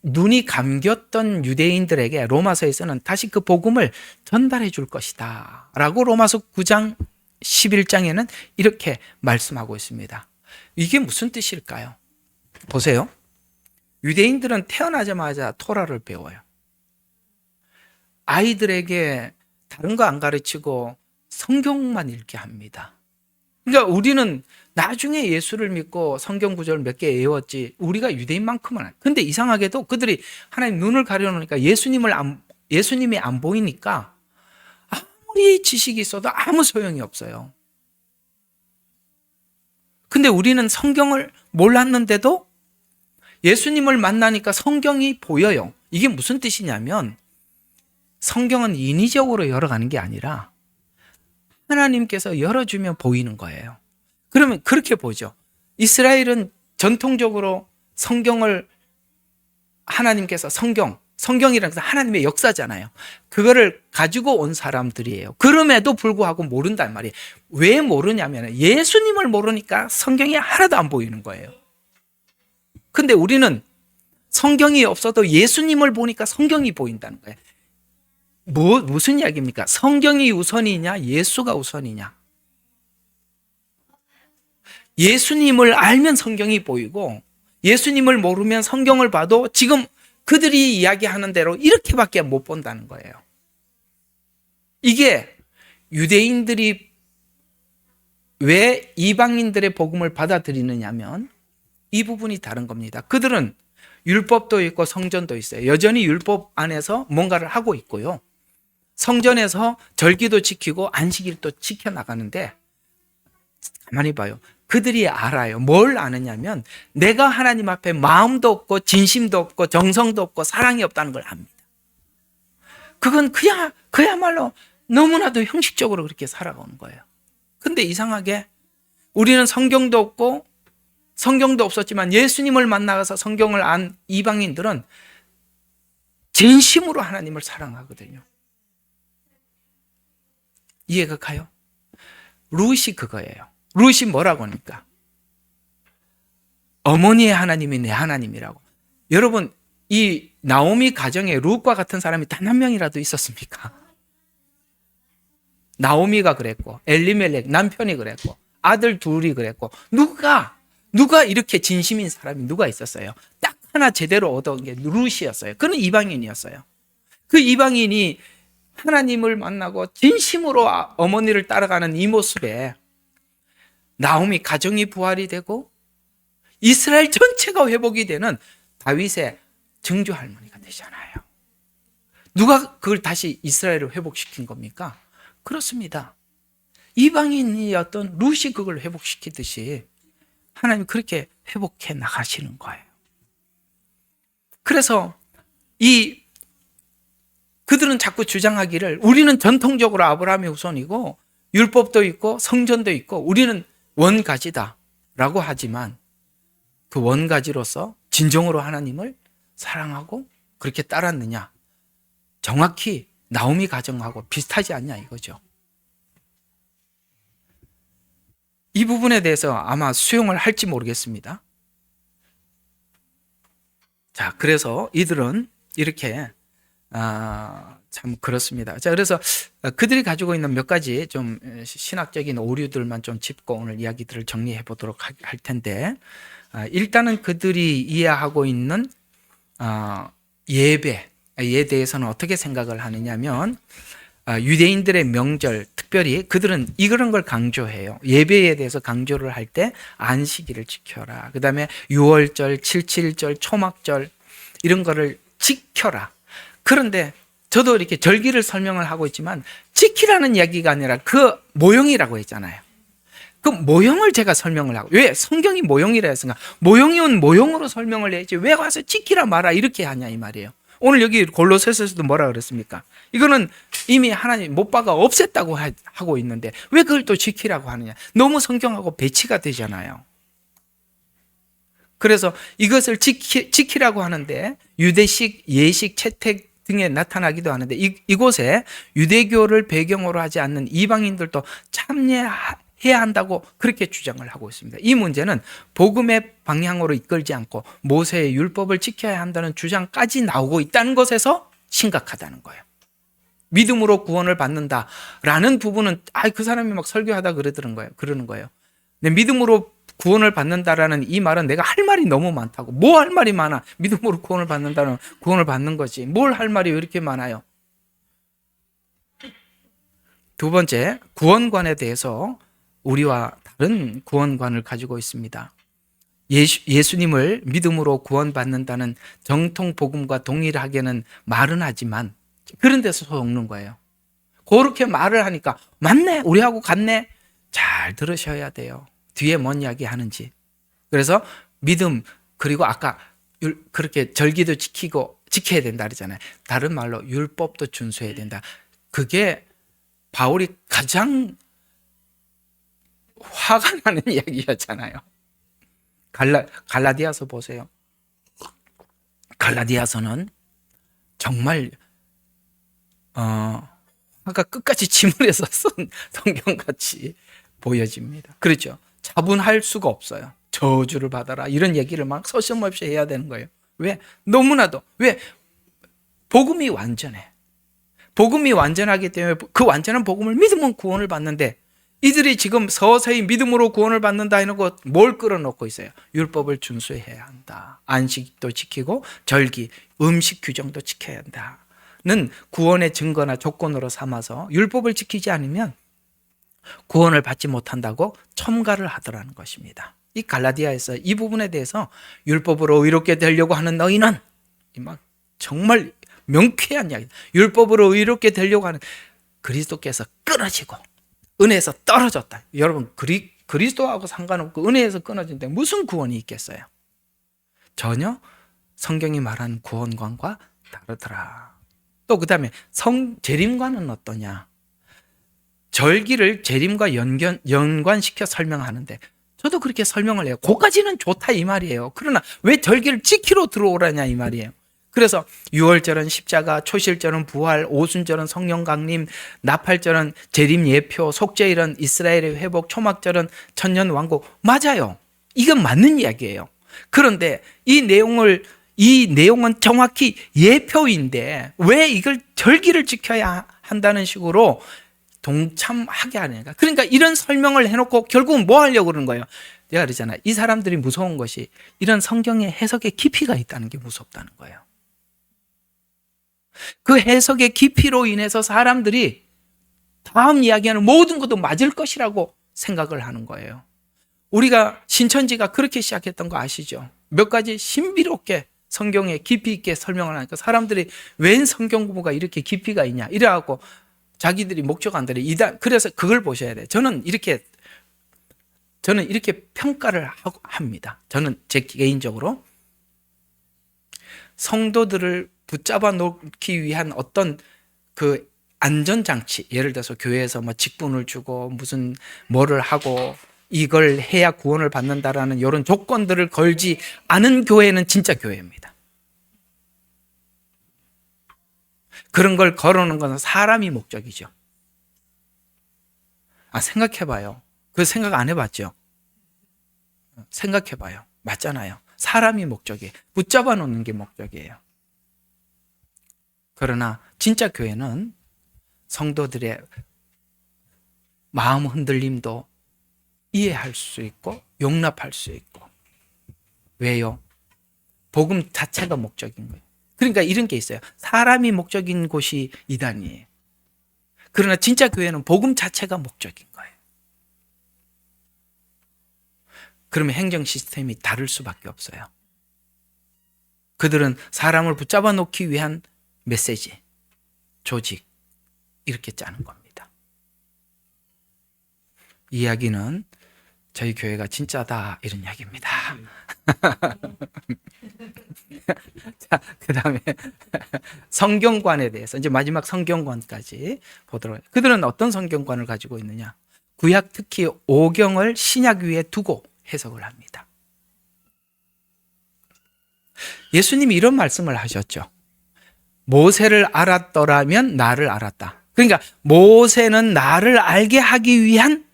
눈이 감겼던 유대인들에게 로마서에서는 다시 그 복음을 전달해 줄 것이다 라고 로마서 9장 11장에는 이렇게 말씀하고 있습니다. 이게 무슨 뜻일까요? 보세요. 유대인들은 태어나자마자 토라를 배워요. 아이들에게 다른 거 안 가르치고 성경만 읽게 합니다. 그러니까 우리는 나중에 예수를 믿고 성경 구절 몇 개 외웠지 우리가 유대인만큼은. 근데 이상하게도 그들이 하나님 눈을 가려놓으니까 예수님을 예수님이 안 보이니까 아무리 지식이 있어도 아무 소용이 없어요. 근데 우리는 성경을 몰랐는데도 예수님을 만나니까 성경이 보여요. 이게 무슨 뜻이냐면 성경은 인위적으로 열어가는 게 아니라 하나님께서 열어주면 보이는 거예요. 그러면 그렇게 보죠. 이스라엘은 전통적으로 성경을 하나님께서 성경이라는 것은 하나님의 역사잖아요. 그거를 가지고 온 사람들이에요. 그럼에도 불구하고 모른단 말이에요. 왜 모르냐면 예수님을 모르니까 성경이 하나도 안 보이는 거예요. 근데 우리는 성경이 없어도 예수님을 보니까 성경이 보인다는 거예요. 무슨 이야기입니까? 성경이 우선이냐, 예수가 우선이냐? 예수님을 알면 성경이 보이고 예수님을 모르면 성경을 봐도 지금 그들이 이야기하는 대로 이렇게밖에 못 본다는 거예요. 이게 유대인들이 왜 이방인들의 복음을 받아들이느냐면 이 부분이 다른 겁니다. 그들은 율법도 있고 성전도 있어요. 여전히 율법 안에서 뭔가를 하고 있고요. 성전에서 절기도 지키고 안식일도 지켜나가는데 가만히 봐요. 그들이 알아요. 뭘 아느냐면 내가 하나님 앞에 마음도 없고 진심도 없고 정성도 없고 사랑이 없다는 걸 압니다. 그건 그야말로 너무나도 형식적으로 그렇게 살아가는 거예요. 근데 이상하게 우리는 성경도 없고 성경도 없었지만 예수님을 만나서 성경을 안 이방인들은 진심으로 하나님을 사랑하거든요. 이해가 가요? 룻이 그거예요. 룻이 뭐라고 합니까? 어머니의 하나님이 내 하나님이라고. 여러분, 이 나오미 가정에 룻과 같은 사람이 단 한 명이라도 있었습니까? 나오미가 그랬고 엘리멜렉 남편이 그랬고 아들 둘이 그랬고 누가 이렇게 진심인 사람이 누가 있었어요? 딱 하나 제대로 얻은 게 룻이었어요. 그는 이방인이었어요. 그 이방인이 하나님을 만나고 진심으로 어머니를 따라가는 이 모습에 나오미 가정이 부활이 되고 이스라엘 전체가 회복이 되는 다윗의 증조 할머니가 되잖아요. 누가 그걸 다시 이스라엘을 회복시킨 겁니까? 그렇습니다. 이방인이었던 룻이 그걸 회복시키듯이 하나님이 그렇게 회복해 나가시는 거예요. 그래서 그들은 자꾸 주장하기를 우리는 전통적으로 아브라함의 후손이고 율법도 있고 성전도 있고 우리는 원가지다 라고 하지만 그 원가지로서 진정으로 하나님을 사랑하고 그렇게 따랐느냐? 정확히 나오미 가정하고 비슷하지 않냐 이거죠. 이 부분에 대해서 아마 수용을 할지 모르겠습니다. 자, 그래서 이들은 이렇게 참 그렇습니다. 자, 그래서 그들이 가지고 있는 몇 가지 좀 신학적인 오류들만 좀 짚고 오늘 이야기들을 정리해 보도록 할 텐데, 일단은 그들이 이해하고 있는 예배에 대해서는 어떻게 생각을 하느냐면 유대인들의 명절, 특별히 그들은 이런 걸 강조해요. 예배에 대해서 강조를 할 때 안식일을 지켜라. 그 다음에 유월절, 칠칠절, 초막절 이런 거를 지켜라. 그런데 저도 이렇게 절기를 설명을 하고 있지만 지키라는 이야기가 아니라 그 모형이라고 했잖아요. 그 모형을 제가 설명을 하고, 왜 성경이 모형이라 했으니까 모형이면 모형으로 설명을 해야지 왜 와서 지키라 마라 이렇게 하냐 이 말이에요. 오늘 여기 골로새서에서도 뭐라 그랬습니까? 이거는 이미 하나님 못박아 없앴다고 하고 있는데 왜 그걸 또 지키라고 하느냐. 너무 성경하고 배치가 되잖아요. 그래서 이것을 지키라고 하는데 유대식, 예식, 채택 등에 나타나기도 하는데 이곳에 유대교를 배경으로 하지 않는 이방인들도 참여해야 한다고 그렇게 주장을 하고 있습니다. 이 문제는 복음의 방향으로 이끌지 않고 모세의 율법을 지켜야 한다는 주장까지 나오고 있다는 것에서 심각하다는 거예요. 믿음으로 구원을 받는다라는 부분은 그 사람이 막 설교하다 그러는 거예요. 근데 믿음으로 구원을 받는다라는 이 말은 내가 할 말이 너무 많다고. 뭐 할 말이 많아? 믿음으로 구원을 받는다는 구원을 받는 거지. 뭘 할 말이 왜 이렇게 많아요? 두 번째, 구원관에 대해서 우리와 다른 구원관을 가지고 있습니다. 예수님을 믿음으로 구원받는다는 정통 복음과 동일하게는 말은 하지만 그런 데서 속는 거예요. 그렇게 말을 하니까 맞네, 우리하고 같네. 잘 들으셔야 돼요. 뒤에 뭔 이야기 하는지. 그래서 믿음, 그리고 아까 그렇게 절기도 지켜야 된다 그러잖아요. 다른 말로 율법도 준수해야 된다. 그게 바울이 가장 화가 나는 이야기였잖아요. 갈라디아서 보세요. 갈라디아서는 정말 화가 끝까지 침울해서 쓴 성경같이 보여집니다. 그렇죠? 차분할 수가 없어요. 저주를 받아라 이런 얘기를 막 서슴없이 해야 되는 거예요. 왜? 너무나도. 왜? 복음이 완전해. 복음이 완전하기 때문에 그 완전한 복음을 믿으면 구원을 받는데, 이들이 지금 서서히 믿음으로 구원을 받는다 해놓고 뭘 끌어놓고 있어요? 율법을 준수해야 한다. 안식도 지키고 절기, 음식 규정도 지켜야 한다는 구원의 증거나 조건으로 삼아서 율법을 지키지 않으면 구원을 받지 못한다고 첨가를 하더라는 것입니다. 이 갈라디아에서 이 부분에 대해서 율법으로 의롭게 되려고 하는 너희는, 막 정말 명쾌한 이야기, 율법으로 의롭게 되려고 하는 그리스도께서 끊어지고 은혜에서 떨어졌다. 여러분, 그리스도하고 상관없고 은혜에서 끊어진데 무슨 구원이 있겠어요? 전혀 성경이 말하는 구원관과 다르더라. 또 그 다음에 재림과는 어떠냐? 절기를 재림과 연관시켜 설명하는데, 저도 그렇게 설명을 해요. 그까지는 좋다 이 말이에요. 그러나 왜 절기를 지키러 들어오라냐 이 말이에요. 그래서 유월절은 십자가, 초실절은 부활, 오순절은 성령 강림, 나팔절은 재림 예표, 속죄일은 이스라엘의 회복, 초막절은 천년 왕국. 맞아요. 이건 맞는 이야기예요. 그런데 이 내용은 정확히 예표인데 왜 이걸 절기를 지켜야 한다는 식으로 동참하게 하느냐. 그러니까 이런 설명을 해놓고 결국은 뭐 하려고 그러는 거예요? 내가 그러잖아요. 이 사람들이 무서운 것이 이런 성경의 해석에 깊이가 있다는 게 무섭다는 거예요. 그 해석의 깊이로 인해서 사람들이 다음 이야기하는 모든 것도 맞을 것이라고 생각을 하는 거예요. 우리가 신천지가 그렇게 시작했던 거 아시죠? 몇 가지 신비롭게 성경에 깊이 있게 설명을 하니까 사람들이 웬 성경 공부가 이렇게 깊이가 있냐 이래갖고 자기들이 목적안들이 그래서 그걸 보셔야 돼요. 저는 이렇게 평가를 합니다. 저는 제 개인적으로 성도들을 붙잡아 놓기 위한 어떤 그 안전장치, 예를 들어서 교회에서 뭐 직분을 주고 무슨 뭐를 하고 이걸 해야 구원을 받는다라는 이런 조건들을 걸지 않은 교회는 진짜 교회입니다. 그런 걸 걸어놓은 것은 사람이 목적이죠. 생각해봐요. 그 생각 안 해봤죠? 생각해봐요. 맞잖아요. 사람이 목적이에요. 붙잡아 놓는 게 목적이에요. 그러나 진짜 교회는 성도들의 마음 흔들림도 이해할 수 있고 용납할 수 있고. 왜요? 복음 자체가 목적인 거예요. 그러니까 이런 게 있어요. 사람이 목적인 곳이 이단이에요. 그러나 진짜 교회는 복음 자체가 목적인 거예요. 그러면 행정 시스템이 다를 수밖에 없어요. 그들은 사람을 붙잡아 놓기 위한 메시지, 조직 이렇게 짜는 겁니다. 이야기는 저희 교회가 진짜다 이런 이야기입니다. 자, 그 다음에 성경관에 대해서 이제 마지막 성경관까지 보도록 해요. 그들은 어떤 성경관을 가지고 있느냐? 구약 특히 오경을 신약 위에 두고 해석을 합니다. 예수님이 이런 말씀을 하셨죠. 모세를 알았더라면 나를 알았다. 그러니까 모세는 나를 알게 하기 위한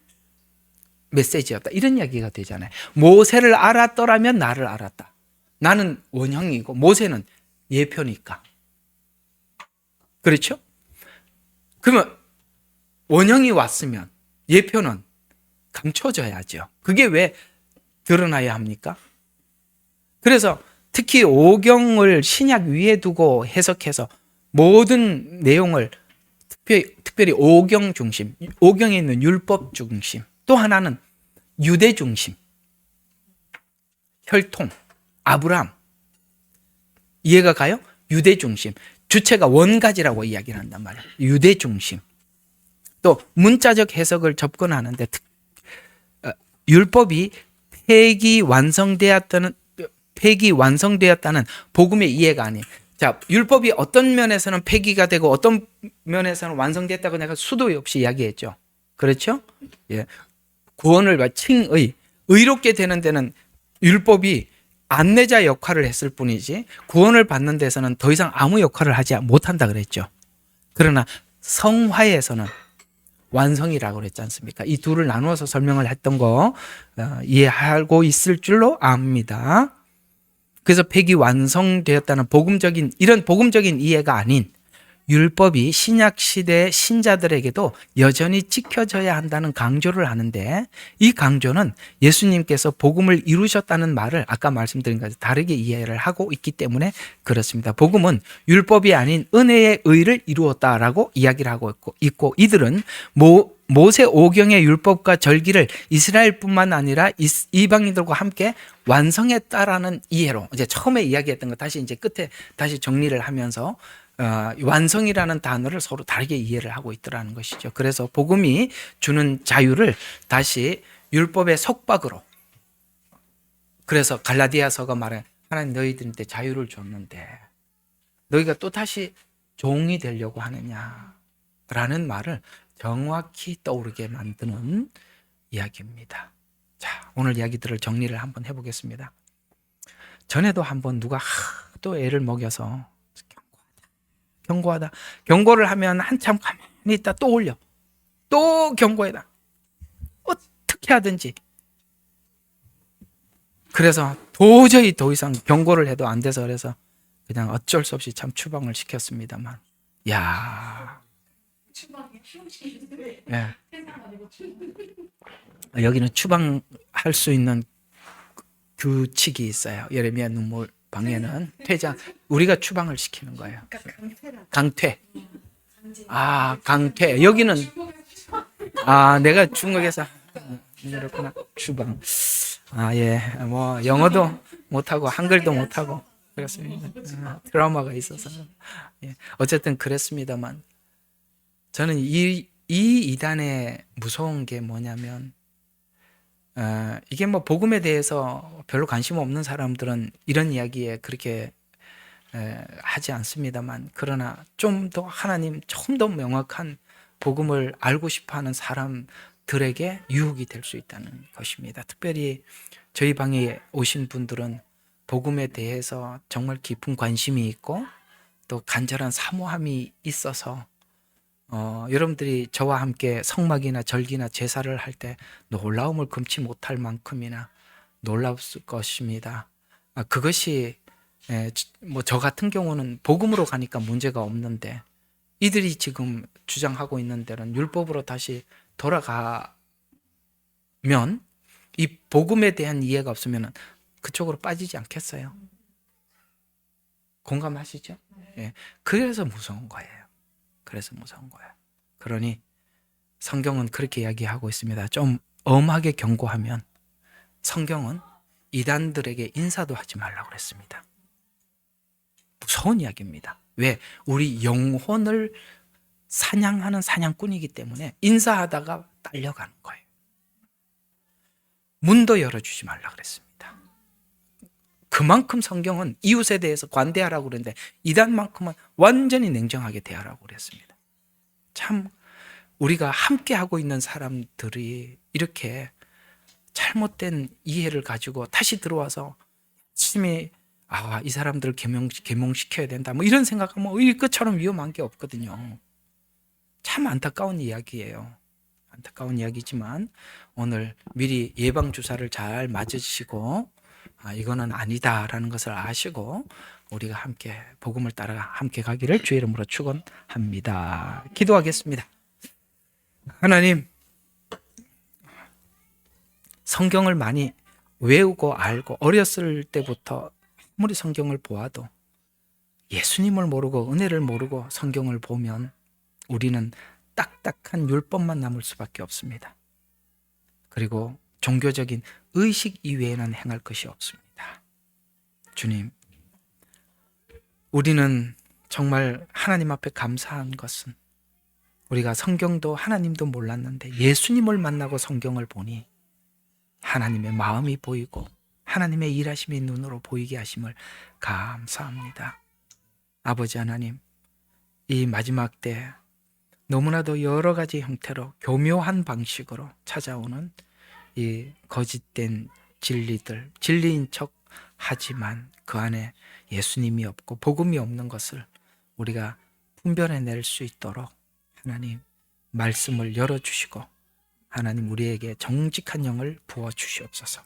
메시지였다. 이런 이야기가 되잖아요. 모세를 알았더라면 나를 알았다. 나는 원형이고 모세는 예표니까. 그렇죠? 그러면 원형이 왔으면 예표는 감춰져야죠. 그게 왜 드러나야 합니까? 그래서 특히 오경을 신약 위에 두고 해석해서 모든 내용을 특별히 오경 중심, 오경에 있는 율법 중심, 또 하나는 유대 중심, 혈통, 아브라함. 이해가 가요? 유대 중심. 주체가 원가지라고 이야기를 한단 말이에요. 유대 중심. 또 문자적 해석을 접근하는데 율법이 폐기 완성되었다는 복음의 이해가 아닌. 자, 율법이 어떤 면에서는 폐기가 되고 어떤 면에서는 완성됐다고 내가 수도 없이 이야기했죠. 그렇죠? 예. 구원을 칭의, 의롭게 되는 데는 율법이 안내자 역할을 했을 뿐이지 구원을 받는 데서는 더 이상 아무 역할을 하지 못한다 그랬죠. 그러나 성화에서는 완성이라고 그랬지 않습니까? 이 둘을 나누어서 설명을 했던 거 이해하고 있을 줄로 압니다. 그래서 폐기 완성되었다는 이런 복음적인 이해가 아닌 율법이 신약 시대 신자들에게도 여전히 지켜져야 한다는 강조를 하는데, 이 강조는 예수님께서 복음을 이루셨다는 말을 아까 말씀드린 것과 다르게 이해를 하고 있기 때문에 그렇습니다. 복음은 율법이 아닌 은혜의 의를 이루었다라고 이야기를 하고 있고 이들은 모세 오경의 율법과 절기를 이스라엘뿐만 아니라 이방인들과 함께 완성했다라는 이해로, 이제 처음에 이야기했던 거 다시 이제 끝에 다시 정리를 하면서 완성이라는 단어를 서로 다르게 이해를 하고 있더라는 것이죠. 그래서 복음이 주는 자유를 다시 율법의 속박으로, 그래서 갈라디아서가 말해 하나님 너희들한테 자유를 줬는데 너희가 또 다시 종이 되려고 하느냐라는 말을 정확히 떠오르게 만드는 이야기입니다. 자, 오늘 이야기들을 정리를 한번 해보겠습니다. 전에도 한번 누가 하도 애를 먹여서 경고하다. 경고를 하면 한참 가만히 있다 또 올려. 또 경고해다. 어떻게 하든지. 그래서 도저히 더 이상 경고를 해도 안 돼서 그래서 그냥 어쩔 수 없이 참 추방을 시켰습니다만. 야. 네. 여기는 추방할 수 있는 규칙이 있어요. 예레미야 눈물 방에는 퇴장, 우리가 추방을 시키는 거예요. 강퇴. 강퇴. 여기는 내가 중국에서 그렇구나. 추방. 예. 뭐 영어도 못하고 한글도 못하고 그렇습니다. 트라우마가 있어서. 예. 어쨌든 그랬습니다만 저는 이 이단의 무서운 게 뭐냐면 이게 뭐 복음에 대해서 별로 관심 없는 사람들은 이런 이야기에 그렇게 하지 않습니다만, 그러나 좀 더 하나님 좀 더 명확한 복음을 알고 싶어하는 사람들에게 유혹이 될 수 있다는 것입니다. 특별히 저희 방에 오신 분들은 복음에 대해서 정말 깊은 관심이 있고 또 간절한 사모함이 있어서 여러분들이 저와 함께 성막이나 절기나 제사를 할 때 놀라움을 금치 못할 만큼이나 놀라울 것입니다. 그것이 뭐 저 같은 경우는 복음으로 가니까 문제가 없는데, 이들이 지금 주장하고 있는 데는 율법으로 다시 돌아가면 이 복음에 대한 이해가 없으면 그쪽으로 빠지지 않겠어요? 공감하시죠? 예. 그래서 무서운 거예요. 그래서 무서운 거예요. 그러니 성경은 그렇게 이야기하고 있습니다. 좀 엄하게 경고하면 성경은 이단들에게 인사도 하지 말라고 그랬습니다. 무서운 이야기입니다. 왜? 우리 영혼을 사냥하는 사냥꾼이기 때문에 인사하다가 딸려가는 거예요. 문도 열어주지 말라고 그랬습니다. 그만큼 성경은 이웃에 대해서 관대하라고 그랬는데 이단만큼은 완전히 냉정하게 대하라고 그랬습니다. 참 우리가 함께 하고 있는 사람들이 이렇게 잘못된 이해를 가지고 다시 들어와서 열심히 이 사람들을 계몽시켜야 된다 뭐 이런 생각하면 이것처럼 위험한 게 없거든요. 참 안타까운 이야기예요. 안타까운 이야기지만 오늘 미리 예방주사를 잘 맞으시고 이거는 아니다라는 것을 아시고 우리가 함께 복음을 따라 함께 가기를 주의 이름으로 축원합니다. 기도하겠습니다. 하나님, 성경을 많이 외우고 알고 어렸을 때부터 아무리 성경을 보아도 예수님을 모르고 은혜를 모르고 성경을 보면 우리는 딱딱한 율법만 남을 수밖에 없습니다. 그리고 종교적인 의식 이외에는 행할 것이 없습니다. 주님, 우리는 정말 하나님 앞에 감사한 것은 우리가 성경도 하나님도 몰랐는데 예수님을 만나고 성경을 보니 하나님의 마음이 보이고 하나님의 일하심이 눈으로 보이게 하심을 감사합니다. 아버지 하나님, 이 마지막 때 너무나도 여러 가지 형태로 교묘한 방식으로 찾아오는 이 거짓된 진리들, 진리인 척 하지만 그 안에 예수님이 없고 복음이 없는 것을 우리가 분별해낼 수 있도록 하나님 말씀을 열어주시고 하나님 우리에게 정직한 영을 부어주시옵소서.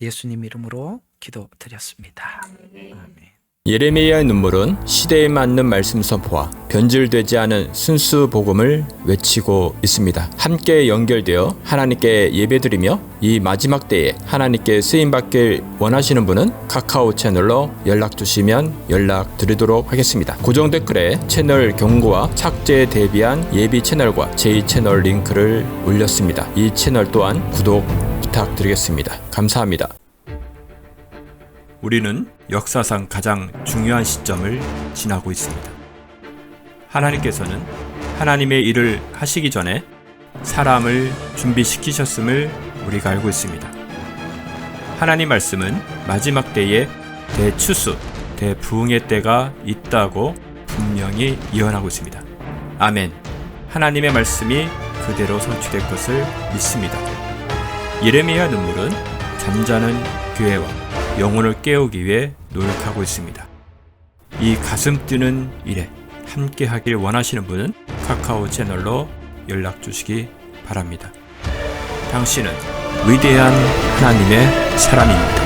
예수님 이름으로 기도드렸습니다. 아멘. 예레미야의 눈물은 시대에 맞는 말씀 선포와 변질되지 않은 순수 복음을 외치고 있습니다. 함께 연결되어 하나님께 예배드리며 이 마지막 때에 하나님께 쓰임받길 원하시는 분은 카카오 채널로 연락 주시면 연락드리도록 하겠습니다. 고정 댓글에 채널 경고와 착제에 대비한 예비 채널과 제2채널 링크를 올렸습니다. 이 채널 또한 구독 부탁드리겠습니다. 감사합니다. 우리는 역사상 가장 중요한 시점을 지나고 있습니다. 하나님께서는 하나님의 일을 하시기 전에 사람을 준비시키셨음을 우리가 알고 있습니다. 하나님 말씀은 마지막 때에 대추수, 대부흥의 때가 있다고 분명히 예언하고 있습니다. 아멘. 하나님의 말씀이 그대로 성취될 것을 믿습니다. 예레미야 눈물은 잠자는 교회와 영혼을 깨우기 위해 노력하고 있습니다. 이 가슴 뛰는 일에 함께 하길 원하시는 분은 카카오 채널로 연락 주시기 바랍니다. 당신은 위대한 하나님의 사람입니다.